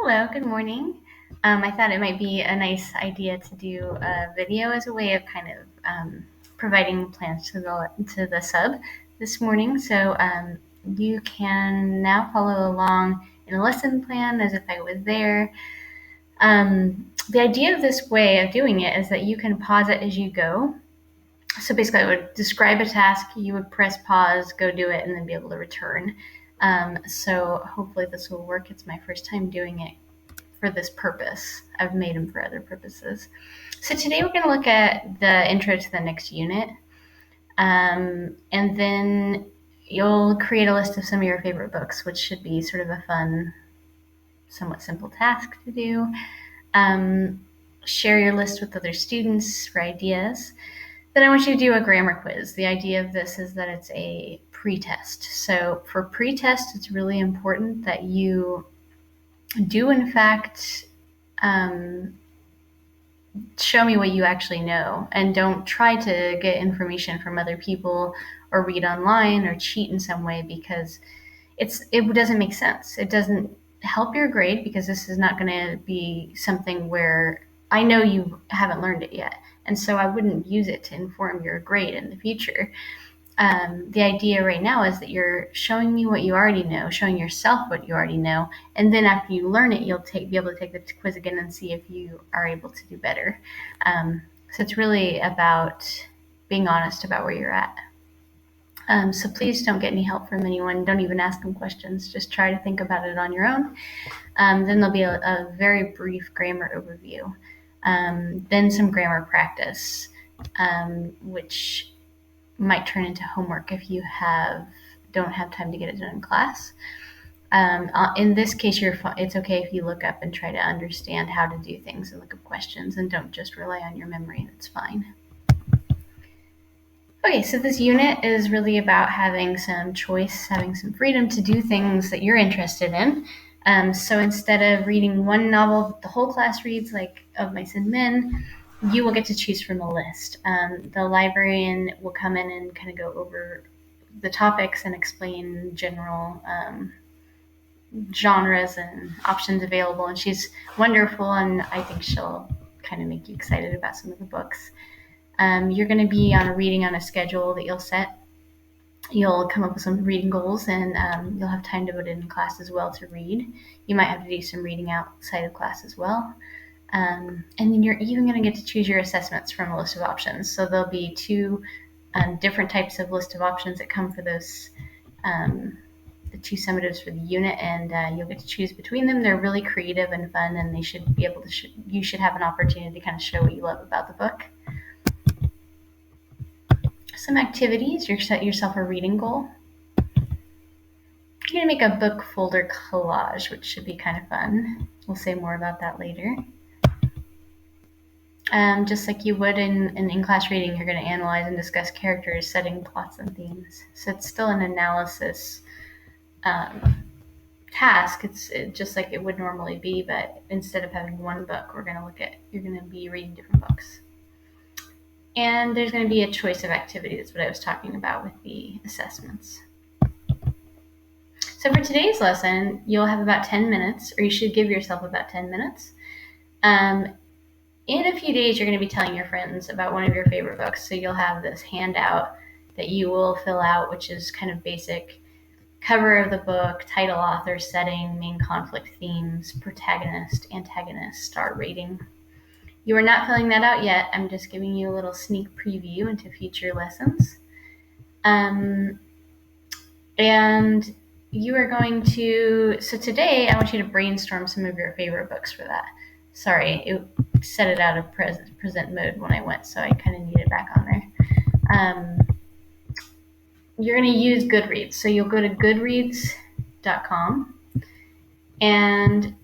Hello, good morning. I thought it might be a nice idea to do a video as a way of kind of providing plans to the sub this morning. So you can now follow along in a lesson plan as if I was there. The idea of this way of doing it is that you can pause it as you go. So basically, I would describe a task, you would press pause, go do it, and then be able to return. So hopefully this will work. It's my first time doing it for this purpose. I've made them for other purposes. So today we're going to look at the intro to the next unit. And then you'll create a list of some of your favorite books, which should be sort of a fun, somewhat simple task to do. Share your list with other students for ideas. Then I want you to do a grammar quiz. The idea of this is that it's a pre-test. So for pre-test, it's really important that you do in fact show me what you actually know, and don't try to get information from other people or read online or cheat in some way, because it doesn't make sense. It doesn't help your grade, because this is not going to be something where I know you haven't learned it yet, and so I wouldn't use it to inform your grade in the future. The idea right now is that you're showing me what you already know, showing yourself what you already know, and then after you learn it, you'll be able to take the quiz again and see if you are able to do better. So it's really about being honest about where you're at. So please don't get any help from anyone. Don't even ask them questions. Just try to think about it on your own. Then there'll be a very brief grammar overview. Then some grammar practice, which might turn into homework if you don't have time to get it done in class. In this case, it's okay if you look up and try to understand how to do things and look up questions, and don't just rely on your memory. That's fine. Okay, so this unit is really about having some choice, having some freedom to do things that you're interested in. So instead of reading one novel that the whole class reads, like Of Mice and Men, you will get to choose from a list. The librarian will come in and kind of go over the topics and explain general genres and options available. And she's wonderful, and I think she'll kind of make you excited about some of the books. You're going to be reading on a schedule that you'll set. You'll come up with some reading goals, and you'll have time devoted in class as well to read. You might have to do some reading outside of class as well. And then you're even going to get to choose your assessments from a list of options. So there'll be two different types of list of options that come for those, the two summatives for the unit, and you'll get to choose between them. They're really creative and fun, and they should be able to. You should have an opportunity to kind of show what you love about the book. Some activities. You set yourself a reading goal. You're going to make a book folder collage, which should be kind of fun. We'll say more about that later. Just like you would in in-class reading, you're going to analyze and discuss characters, setting, plots, and themes. So it's still an analysis task. It's just like it would normally be, but instead of having one book, you're going to be reading different books. And there's going to be a choice of activity. That's what I was talking about with the assessments. So for today's lesson, you'll have about 10 minutes, or you should give yourself about 10 minutes. In a few days, you're going to be telling your friends about one of your favorite books. So you'll have this handout that you will fill out, which is kind of basic: cover of the book, title, author, setting, main conflict, themes, protagonist, antagonist, star rating. You are not filling that out yet. I'm just giving you a little sneak preview into future lessons. And you are going to, so today I want you to brainstorm some of your favorite books for that. Sorry, it set it out of present mode when I went, so I kind of need it back on there. You're going to use Goodreads. So you'll go to goodreads.com, and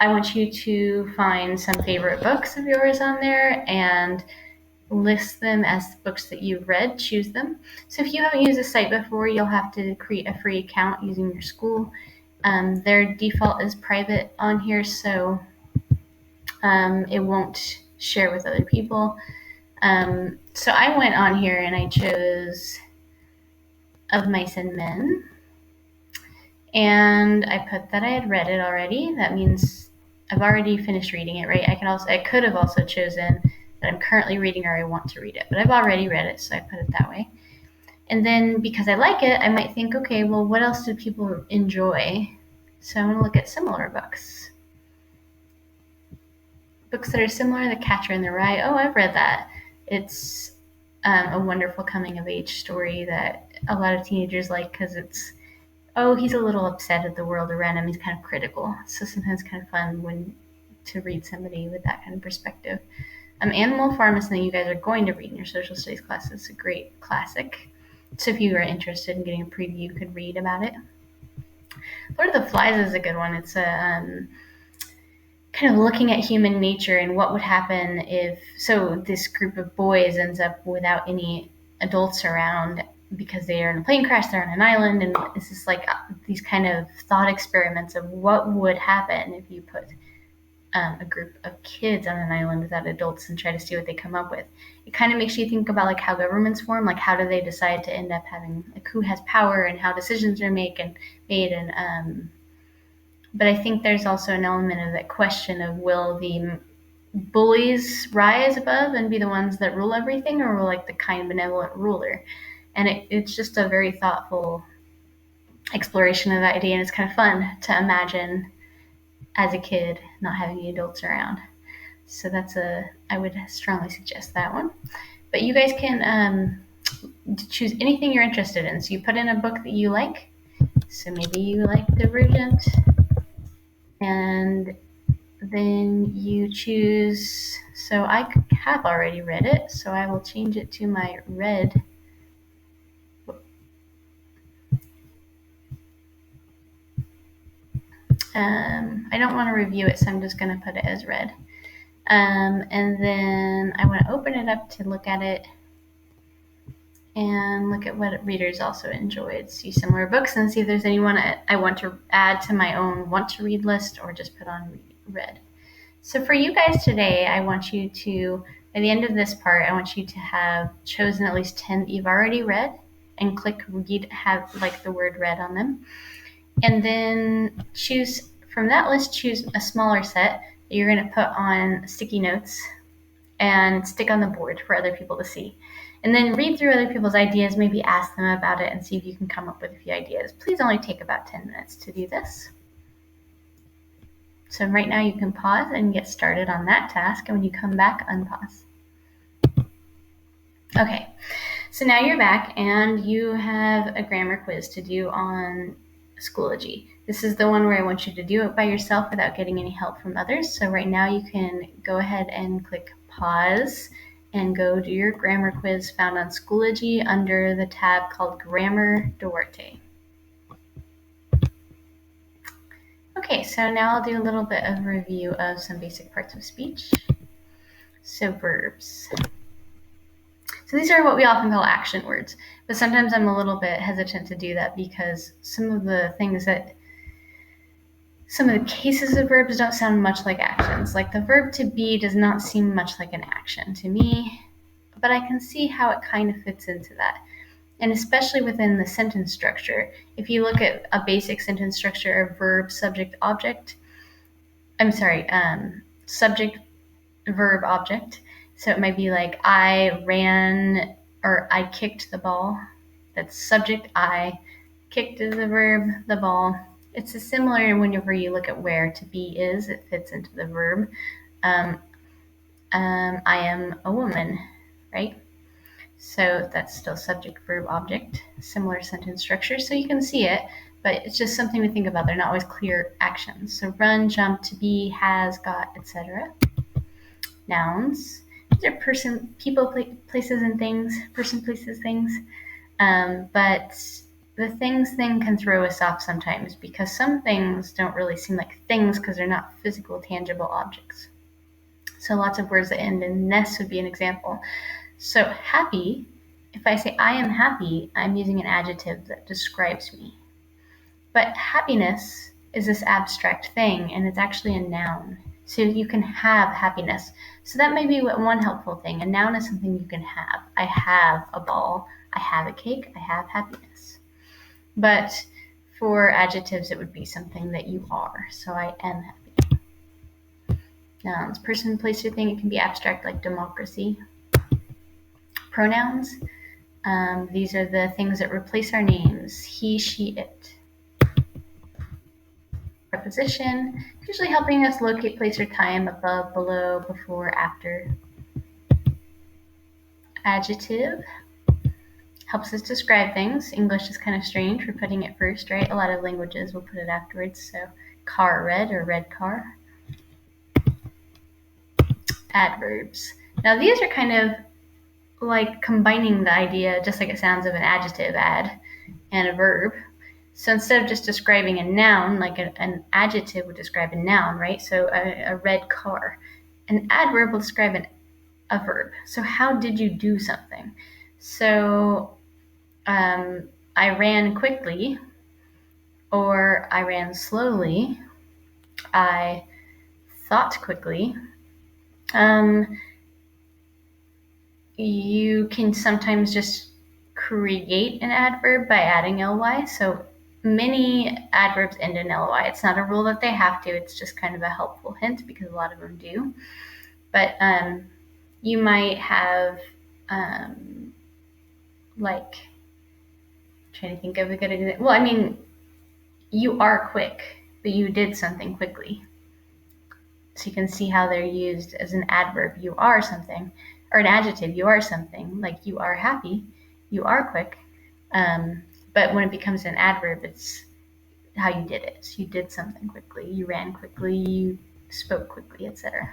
I want you to find some favorite books of yours on there and list them as books that you've read. Choose them. So if you haven't used the site before, you'll have to create a free account using your school. Their default is private on here, so it won't share with other people. So I went on here and I chose Of Mice and Men. And I put that I had read it already. That means I've already finished reading it, right? I could have also chosen that I'm currently reading or I want to read it, but I've already read it, so I put it that way. And then because I like it, I might think, okay, well, what else do people enjoy? So I'm going to look at similar books. Books that are similar, The Catcher in the Rye. Oh, I've read that. It's a wonderful coming of age story that a lot of teenagers like because it's, oh, he's a little upset at the world around him. He's kind of critical. So sometimes it's kind of fun to read somebody with that kind of perspective. Animal Farm is something you guys are going to read in your social studies class. It's a great classic. So if you are interested in getting a preview, you could read about it. Lord of the Flies is a good one. It's a kind of looking at human nature and what would happen if this group of boys ends up without any adults around because they are in a plane crash, they're on an island, and it's just like these kind of thought experiments of what would happen if you put a group of kids on an island without adults and try to see what they come up with. It kind of makes you think about like how governments form, like how do they decide to end up having, like who has power and how decisions are made and but I think there's also an element of that question of will the bullies rise above and be the ones that rule everything, or will like the kind benevolent ruler? And it's just a very thoughtful exploration of that idea, and it's kind of fun to imagine as a kid not having any adults around. So I would strongly suggest that one. But you guys can choose anything you're interested in. So you put in a book that you like. So maybe you like Divergent, and then you choose, so I have already read it, so I will change it to my read. I don't want to review it, so I'm just going to put it as read. And then I want to open it up to look at it and look at what readers also enjoyed, see similar books, and see if there's anyone I want to add to my own want to read list or just put on read. So for you guys today, I want you to, by the end of this part, I want you to have chosen at least 10 that you've already read and click read, have like the word read on them. And then choose from that list, choose a smaller set that you're going to put on sticky notes and stick on the board for other people to see. And then read through other people's ideas, maybe ask them about it and see if you can come up with a few ideas. Please only take about 10 minutes to do this. So right now you can pause and get started on that task, and when you come back, unpause. Okay, so now you're back and you have a grammar quiz to do on Schoology. This is the one where I want you to do it by yourself without getting any help from others. So right now you can go ahead and click pause and go do your grammar quiz found on Schoology under the tab called Grammar Duarte. Okay, so now I'll do a little bit of review of some basic parts of speech. So verbs. So these are what we often call action words, but sometimes I'm a little bit hesitant to do that because some of the cases of verbs don't sound much like actions. Like the verb to be does not seem much like an action to me, but I can see how it kind of fits into that. And especially within the sentence structure, if you look at a basic sentence structure of verb, subject, object, subject, verb, object. So it might be like I ran or I kicked the ball. That's subject, I. Kicked is the verb, the ball. It's similar whenever you look at where to be is, it fits into the verb. I am a woman, right? So that's still subject, verb, object, similar sentence structure. So you can see it, but it's just something to think about. They're not always clear actions. So run, jump, to be, has, got, etc. Nouns. These are person, people, places, and things. Person, places, things. But the things thing can throw us off sometimes because some things don't really seem like things because they're not physical, tangible objects. So lots of words that end in ness would be an example. So happy, if I say I am happy, I'm using an adjective that describes me. But happiness is this abstract thing, and it's actually a noun. So you can have happiness. So that may be one helpful thing. A noun is something you can have. I have a ball. I have a cake. I have happiness. But For adjectives, it would be something that you are. So I am happy. Nouns, person, place, or thing. It can be abstract like democracy. Pronouns, these are the things that replace our names. He, she, it. Preposition, usually helping us locate place or time, above, below, before, after. Adjective helps us describe things. English is kind of strange. We're putting it first, right? A lot of languages will put it afterwards. So car, red, or red car. Adverbs. Now these are kind of like combining the idea, just like it sounds, of an adjective, ad, and a verb. So instead of just describing a noun, like an adjective would describe a noun, right? So a red car. An adverb will describe a verb. So how did you do something? So I ran quickly, or I ran slowly. I thought quickly. You can sometimes just create an adverb by adding ly. So many adverbs end in ly. It's not a rule that they have to. It's just kind of a helpful hint because a lot of them do. But you might have like, trying to think of a good example. Well, I mean, you are quick, but you did something quickly. So you can see how they're used as an adverb. You are something, or an adjective. You are something, like you are happy, you are quick. But when it becomes an adverb, it's how you did it. So you did something quickly, you ran quickly, you spoke quickly, etc.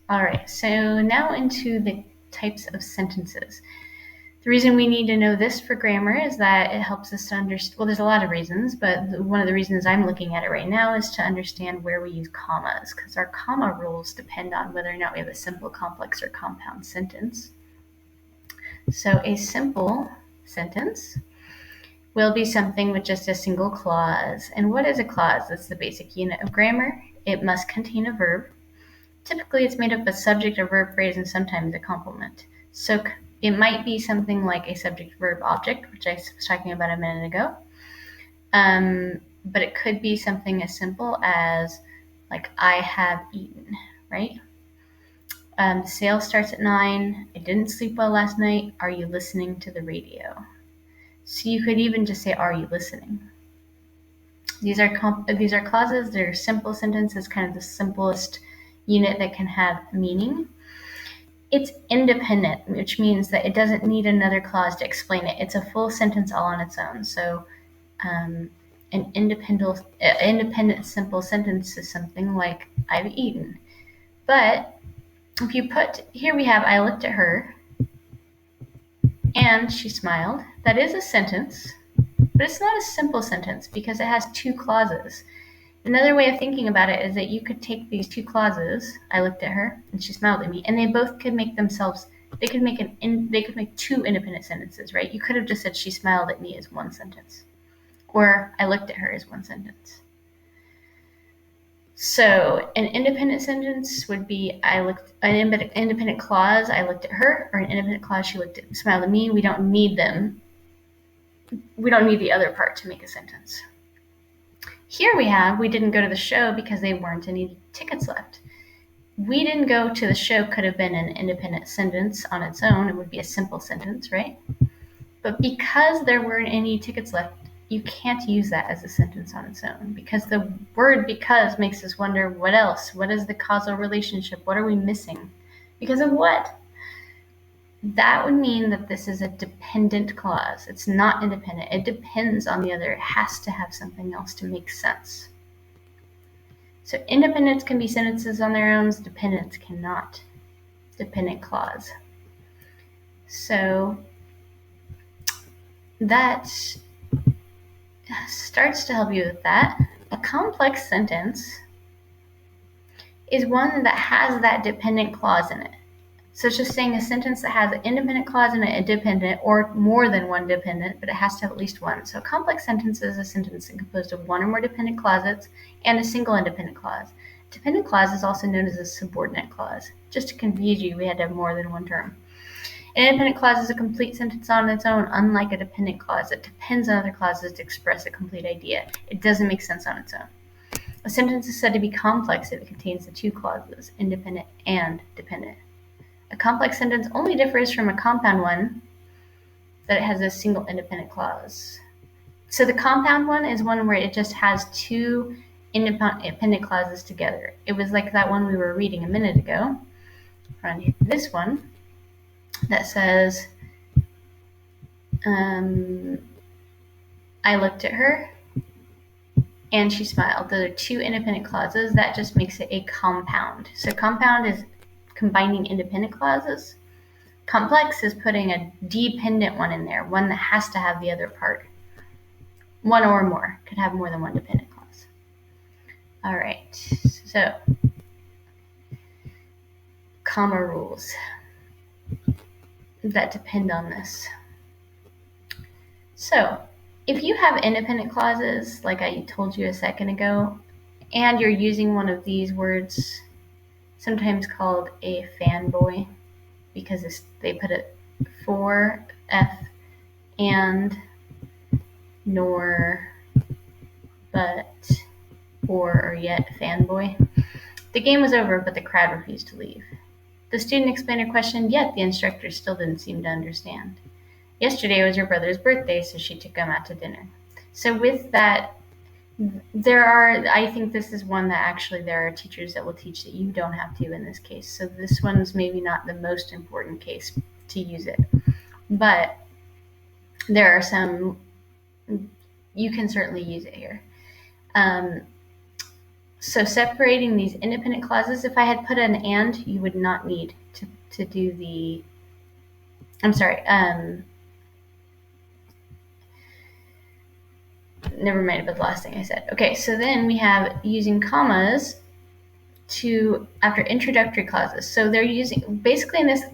All right, so now into the types of sentences. The reason we need to know this for grammar is that it helps us to understand, well, there's a lot of reasons, but one of the reasons I'm looking at it right now is to understand where we use commas, because our comma rules depend on whether or not we have a simple, complex, or compound sentence. So a simple sentence will be something with just a single clause. And what is a clause? That's the basic unit of grammar. It must contain a verb. Typically, it's made up of a subject, a verb phrase, and sometimes a complement. So it might be something like a subject-verb-object, which I was talking about a minute ago. But it could be something as simple as, like, I have eaten, right? The sale starts at 9. I didn't sleep well last night. Are you listening to the radio? So you could even just say, are you listening? These are clauses. They're simple sentences, kind of the simplest unit that can have meaning. It's independent, which means that it doesn't need another clause to explain it. It's a full sentence all on its own. So an independent simple sentence is something like, I've eaten. But if you put, here we have, I looked at her and she smiled. That is a sentence, but it's not a simple sentence because it has two clauses. Another way of thinking about it is that you could take these two clauses, I looked at her and she smiled at me, and they both could make themselves, they could make two independent sentences, right? You could have just said she smiled at me as one sentence, or I looked at her as one sentence. So an independent sentence would be an independent clause, I looked at her, or an independent clause, she smiled at me. We don't need them. We don't need the other part to make a sentence. Here we didn't go to the show because there weren't any tickets left. We didn't go to the show could have been an independent sentence on its own. It would be a simple sentence, right? But because there weren't any tickets left, you can't use that as a sentence on its own, because the word because makes us wonder what else? What is the causal relationship? What are we missing? Because of what? That would mean that this is a dependent clause. It's not independent. It depends on the other. It has to have something else to make sense. So independence can be sentences on their own. Dependence cannot. Dependent clause. So that starts to help you with that. A complex sentence is one that has that dependent clause in it. So it's just saying a sentence that has an independent clause and a dependent, or more than one dependent, but it has to have at least one. So a complex sentence is a sentence composed of one or more dependent clauses and a single independent clause. Dependent clause is also known as a subordinate clause. Just to confuse you, we had to have more than one term. An independent clause is a complete sentence on its own, unlike a dependent clause that depends on other clauses to express a complete idea. It doesn't make sense on its own. A sentence is said to be complex if it contains the two clauses, independent and dependent. A complex sentence only differs from a compound one that it has a single independent clause. So the compound one is one where it just has two independent clauses together. It was like that one we were reading a minute ago. This one that says, I looked at her and she smiled. Those are two independent clauses. That just makes it a compound. So compound is combining independent clauses. Complex is putting a dependent one in there, one that has to have the other part. One or more, could have more than one dependent clause. All right, so comma rules that depend on this. So if you have independent clauses, like I told you a second ago, and you're using one of these words, sometimes called a fanboy, because they put it for, F, and, nor, but, or yet, fanboy. The game was over, but the crowd refused to leave. The student explainer questioned, yet the instructor still didn't seem to understand. Yesterday was your brother's birthday, so she took him out to dinner. So with that, I think this is one that actually there are teachers that will teach that you don't have to in this case. So this one's maybe not the most important case to use it. But there are some, you can certainly use it here. So separating these independent clauses, if I had put an and, you would not need to do the, I'm sorry, never mind about the last thing I said. Okay, so then we have using commas after introductory clauses. So they're using, basically in this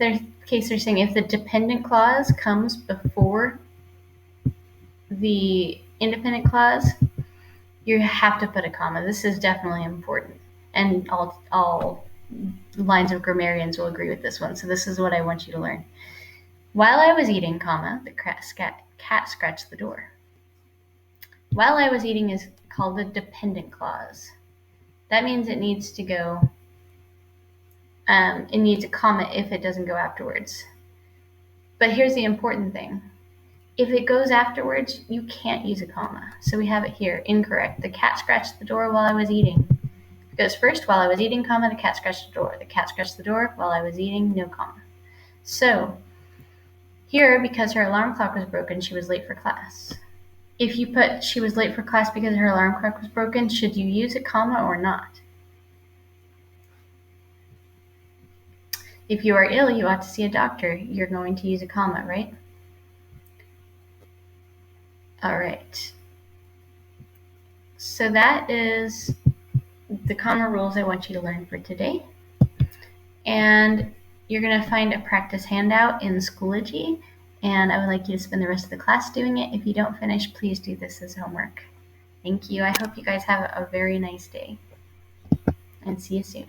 case, they're saying if the dependent clause comes before the independent clause, you have to put a comma. This is definitely important. And all lines of grammarians will agree with this one. So this is what I want you to learn. While I was eating, comma, the cat scratched the door. While I was eating is called the dependent clause. That means it needs to go, it needs a comma if it doesn't go afterwards. But here's the important thing. If it goes afterwards, you can't use a comma. So we have it here, incorrect. The cat scratched the door while I was eating. It goes first, while I was eating, comma, the cat scratched the door. The cat scratched the door while I was eating, no comma. So here, because her alarm clock was broken, she was late for class. If you put she was late for class because her alarm clock was broken, should you use a comma or not? If you are ill, you ought to see a doctor. You're going to use a comma, right? All right. So that is the comma rules I want you to learn for today. And you're going to find a practice handout in Schoology. And I would like you to spend the rest of the class doing it. If you don't finish, please do this as homework. Thank you. I hope you guys have a very nice day. And see you soon.